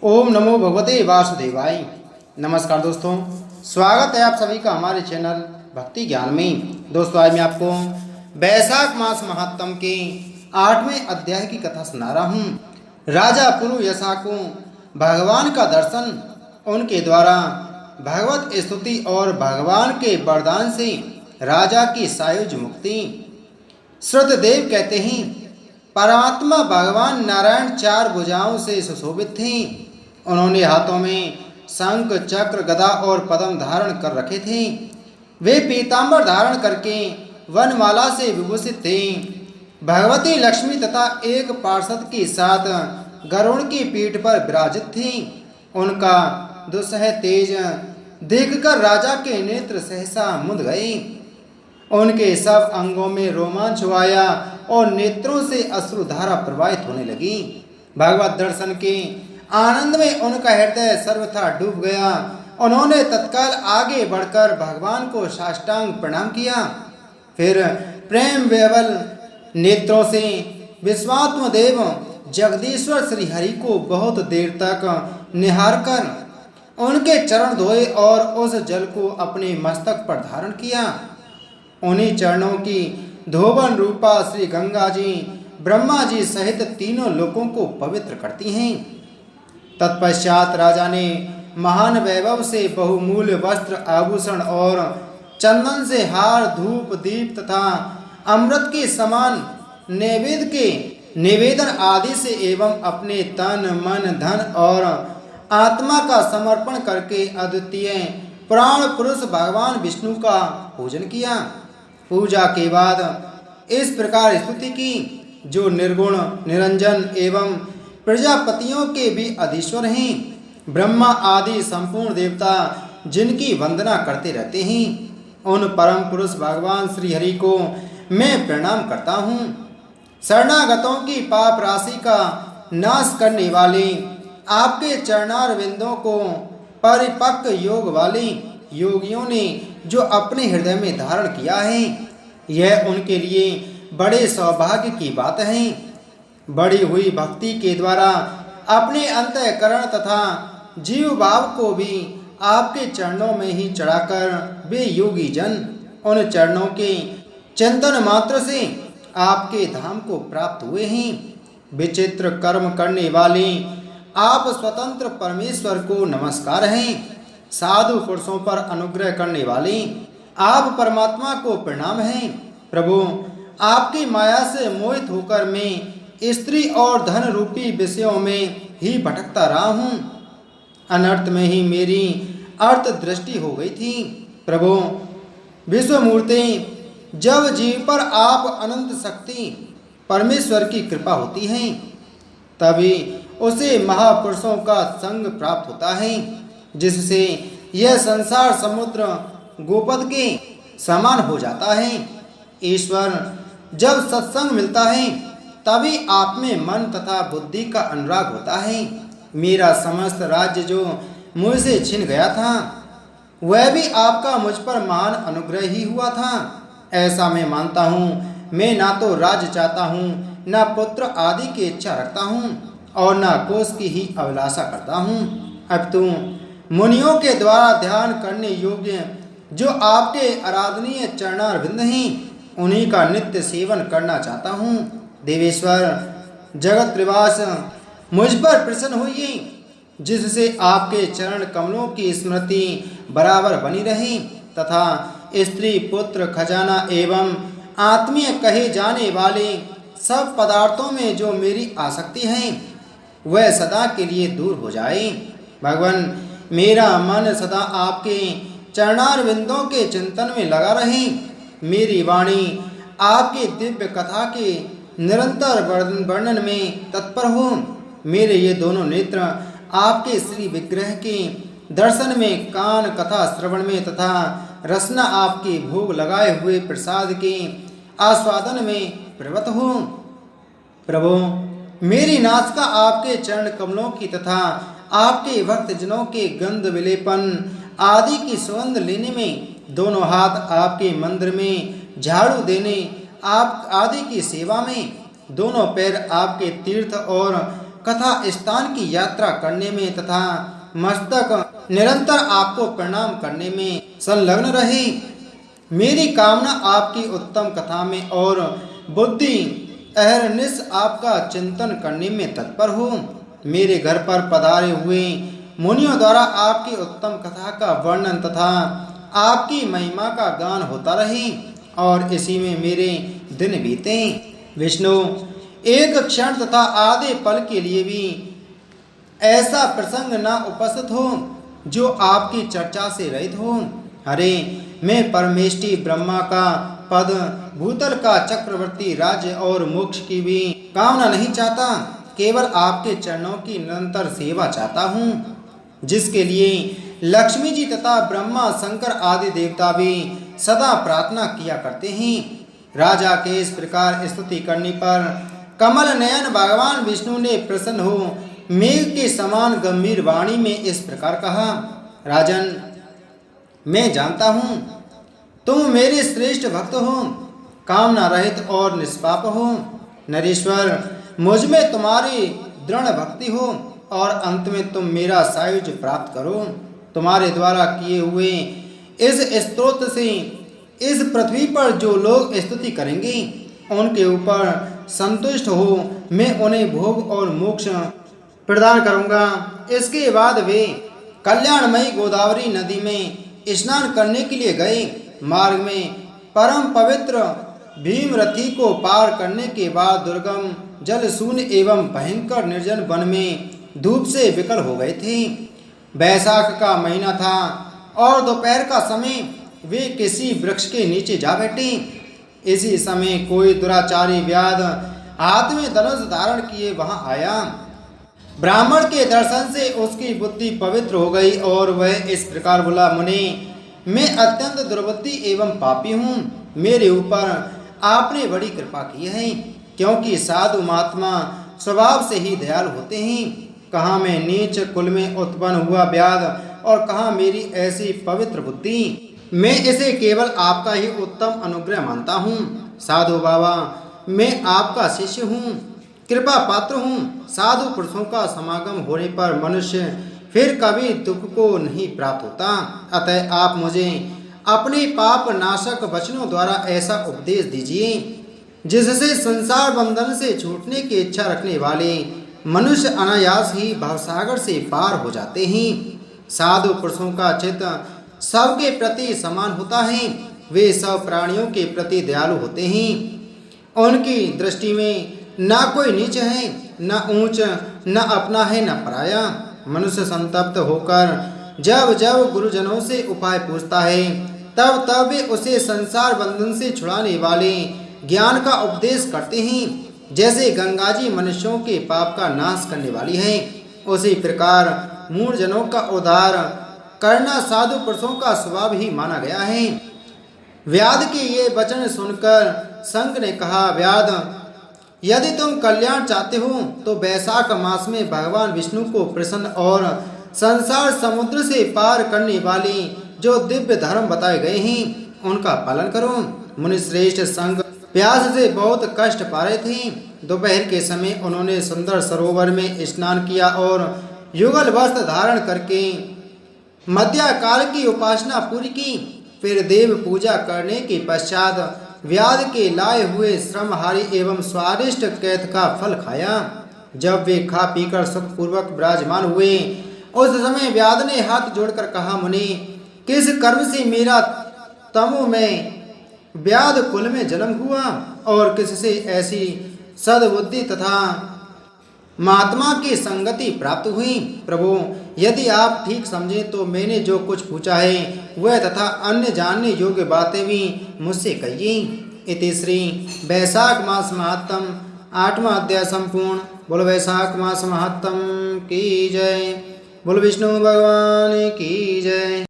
ओम नमो भगवते वासुदेवाय। नमस्कार दोस्तों, स्वागत है आप सभी का हमारे चैनल भक्ति ज्ञान में। दोस्तों, आज मैं आपको वैशाख मास महात्म के 8वें अध्याय की कथा सुना रहा हूँ। राजा पुरुयशा को भगवान का दर्शन, उनके द्वारा भगवत स्तुति और भगवान के वरदान से राजा की सायुज मुक्ति। श्रुतदेव कहते हैं, परमात्मा भगवान नारायण 4 भुजाओं से सुशोभित थे। उन्होंने हाथों में शंख, चक्र, गदा और पद्म धारण कर रखे थे। वे पीतांबर धारण करके वनमाला से विभूषित थे। भगवती लक्ष्मी तथा एक पार्षद के साथ गरुड़ की पीठ पर विराजित थी। उनका दुस्सह तेज देखकर राजा के नेत्र सहसा मुंद गए। उनके सब अंगों में रोमांच आया और नेत्रों से अश्रुधारा प्रवाहित होने लगी। भगवत दर्शन के आनंद में उनका हृदय सर्वथा डूब गया। उन्होंने तत्काल आगे बढ़कर भगवान को साष्टांग प्रणाम किया। फिर प्रेम विह्वल नेत्रों से विश्वात्म देव जगदीश्वर श्री हरि को बहुत देर तक निहार कर उनके चरण धोए और उस जल को अपने मस्तक पर धारण किया। उन्हीं चरणों की धोबन रूपा श्री गंगा जी ब्रह्मा जी सहित तीनों लोकों को पवित्र करती हैं। तत्पश्चात राजा ने महान वैभव से बहुमूल्य वस्त्र, आभूषण और चंदन से हार, धूप, दीप तथा अमृत के समान निवेदन आदि से एवं अपने तन, मन, धन और आत्मा का समर्पण करके अद्वितीय प्राण पुरुष भगवान विष्णु का पूजन किया। पूजा के बाद इस प्रकार स्तुति की, जो निर्गुण, निरंजन एवं प्रजापतियों के भी अधीश्वर हैं, ब्रह्मा आदि संपूर्ण देवता जिनकी वंदना करते रहते हैं, उन परम पुरुष भगवान श्री हरि को मैं प्रणाम करता हूँ। शरणागतों की पाप राशि का नाश करने वाले आपके चरणारविंदों को परिपक्व योग वाले योगियों ने जो अपने हृदय में धारण किया है, यह उनके लिए बड़े सौभाग्य की बात है। बढ़ी हुई भक्ति के द्वारा अपने अंतःकरण तथा जीव भाव को भी आपके चरणों में ही चढ़ाकर वे योगी जन उन चरणों के चिंतन मात्र से आपके धाम को प्राप्त हुए हैं। विचित्र कर्म करने वाले आप स्वतंत्र परमेश्वर को नमस्कार हैं। साधु पुरुषों पर अनुग्रह करने वाले आप परमात्मा को प्रणाम है। प्रभु, आपकी माया से मोहित होकर मैं स्त्री और धन रूपी विषयों में ही भटकता रहा हूँ। अनर्थ में ही मेरी अर्थ दृष्टि हो गई थी। प्रभु विश्वमूर्ति, जब जीव पर आप अनंत शक्ति परमेश्वर की कृपा होती है, तभी उसे महापुरुषों का संग प्राप्त होता है, जिससे यह संसार समुद्र गोपद के समान हो जाता है। ईश्वर, जब सत्संग मिलता है तभी आप में मन तथा बुद्धि का अनुराग होता है। मेरा समस्त राज्य जो मुझसे छिन गया था, वह भी आपका मुझ पर महान अनुग्रह ही हुआ था, ऐसा मैं मानता हूँ। मैं ना तो राज्य चाहता हूँ, ना पुत्र आदि की इच्छा रखता हूँ और ना कोष की ही अभिलाषा करता हूँ। अब तुम मुनियों के द्वारा ध्यान करने योग्य जो आपके आराधनीय चरणारविंद हैं, उन्हीं का नित्य सेवन करना चाहता हूँ। देवेश्वर, जगत निवास, मुझ पर प्रसन्न होइए, जिससे आपके चरण कमलों की स्मृति बराबर बनी रहे तथा स्त्री, पुत्र, खजाना एवं आत्मीय कहे जाने वाले सब पदार्थों में जो मेरी आसक्ति है, वह सदा के लिए दूर हो जाए। भगवान, मेरा मन सदा आपके चरणारविंदों के चिंतन में लगा रहे। मेरी वाणी आपकी दिव्य कथा के निरंतर वर्णन में तत्पर हो। मेरे ये दोनों नेत्र आपके श्री विग्रह के दर्शन में, कान कथा श्रवण में तथा रसना आपके भोग लगाए हुए प्रसाद के आस्वादन में प्रवृत्त हो। प्रभु, मेरी नासिका आपके चरण कमलों की तथा आपके भक्तजनों के गंध विलेपन आदि की सुगंध लेने में, दोनों हाथ आपके मंदिर में झाड़ू देने आप आदि की सेवा में, दोनों पैर आपके तीर्थ और कथा स्थान की यात्रा करने में तथा मस्तक निरंतर आपको प्रणाम करने में संलग्न रहे। मेरी कामना आपकी उत्तम कथा में और बुद्धि अहरनिश आपका चिंतन करने में तत्पर हो। मेरे घर पर पधारे हुए मुनियों द्वारा आपकी उत्तम कथा का वर्णन तथा आपकी महिमा का गान होता रहे और इसी में मेरे दिन बीते। विष्णु, एक क्षण तथा आधे पल के लिए भी ऐसा प्रसंग न उपस्थित हो जो आपकी चर्चा से रहित हो। अरे, मैं परमेष्टि ब्रह्मा का पद, भूतल का चक्रवर्ती राज्य और मोक्ष की भी कामना नहीं चाहता, केवल आपके चरणों की निरंतर सेवा चाहता हूँ, जिसके लिए लक्ष्मी जी तथा ब्रह्मा शंकर आदि देवता भी सदा प्रार्थना किया करते हैं। राजा के इस प्रकार स्तुति करने पर कमल नयन भगवान विष्णु ने प्रसन्न हो मेघ के समान गंभीर वाणी में इस प्रकार कहा, राजन, मैं जानता हूँ तुम मेरे श्रेष्ठ भक्त हो, कामना रहित और निष्पाप हो। नरेश्वर, मुझ में तुम्हारी दृढ़ भक्ति हो और अंत में तुम मेरा सायुज्य प्राप्त करो। तुम्हारे द्वारा किए हुए इस स्तोत्र से इस पृथ्वी पर जो लोग स्तुति करेंगे उनके ऊपर संतुष्ट हो मैं उन्हें भोग और मोक्ष प्रदान करूंगा। इसके बाद वे कल्याणमयी गोदावरी नदी में स्नान करने के लिए गए। मार्ग में परम पवित्र भीमरथी को पार करने के बाद दुर्गम जल शून्य एवं भयंकर निर्जन वन में धूप से विकल हो गए थे। बैसाख का महीना था और दोपहर का समय वे किसी वृक्ष के नीचे जा बैठे। इसी समय कोई दुराचारी व्याध हाथ में धनुष धारण किए वहां आया। ब्राह्मण के दर्शन से उसकी बुद्धि पवित्र हो गई और वह इस प्रकार बोला, मुनि, मैं अत्यंत दुर्बुद्धि एवं पापी हूँ। मेरे ऊपर आपने बड़ी कृपा की है, क्योंकि साधु महात्मा स्वभाव से ही दयालु होते हैं। कहाँ मैं नीच कुल में उत्पन्न हुआ व्याध और कहाँ मेरी ऐसी पवित्र बुद्धि। मैं इसे केवल आपका ही उत्तम अनुग्रह मानता हूँ। साधु बाबा, मैं आपका शिष्य हूँ, कृपा पात्र हूँ। साधु पुरुषों का समागम होने पर मनुष्य फिर कभी दुख को नहीं प्राप्त होता। अतः आप मुझे अपने पाप नाशक वचनों द्वारा ऐसा उपदेश दीजिए जिससे संसार बंधन से छूटने की इच्छा रखने वाले मनुष्य अनायास ही भवसागर से पार हो जाते हैं। साधु पुरुषों का चित्त सबके प्रति समान होता है। वे सब प्राणियों के प्रति दयालु होते हैं। उनकी दृष्टि में न कोई नीच है, न ऊंच, न अपना है, न पराया। मनुष्य संतप्त होकर जब जब गुरुजनों से उपाय पूछता है तब तब वे उसे संसार बंधन से छुड़ाने वाले ज्ञान का उपदेश करते हैं। जैसे गंगा जी मनुष्यों के पाप का नाश करने वाली है, उसी प्रकार मूढ़जनों का उद्धार करना साधु पुरुषों का स्वभाव ही माना गया है। व्याध के ये वचन सुनकर संक ने कहा, व्याध, यदि तुम कल्याण चाहते हो तो बैसाख मास में भगवान विष्णु को प्रसन्न और संसार समुद्र से पार करने वाली जो दिव्य धर्म बताए गए हैं उनका पालन करो। मुनि श्रेष्ठ संग प्यास से बहुत कष्ट पा रहे थे। दोपहर के समय उन्होंने सुंदर सरोवर में स्नान किया और युगल वस्त्र धारण करके मध्याकाल की उपासना पूरी की। फिर देव पूजा करने के पश्चात व्याध के लाए हुए श्रमहारी एवं स्वादिष्ट कैथ का फल खाया। जब वे खा पीकर सुखपूर्वक विराजमान हुए उस समय व्याध ने हाथ जोड़कर कहा, मुनि, किस कर्म से मेरा तमो में व्याध कुल में जन्म हुआ और किससे ऐसी सद्बुद्धि तथा महात्मा की संगति प्राप्त हुई। प्रभु, यदि आप ठीक समझें तो मैंने जो कुछ पूछा है वह तथा अन्य जानने योग्य बातें भी मुझसे कहिए। इति श्री बैसाख मास महात्म 8वां अध्याय संपूर्ण। बोलो वैशाख मास महात्म की जय। बोलो विष्णु भगवान की जय।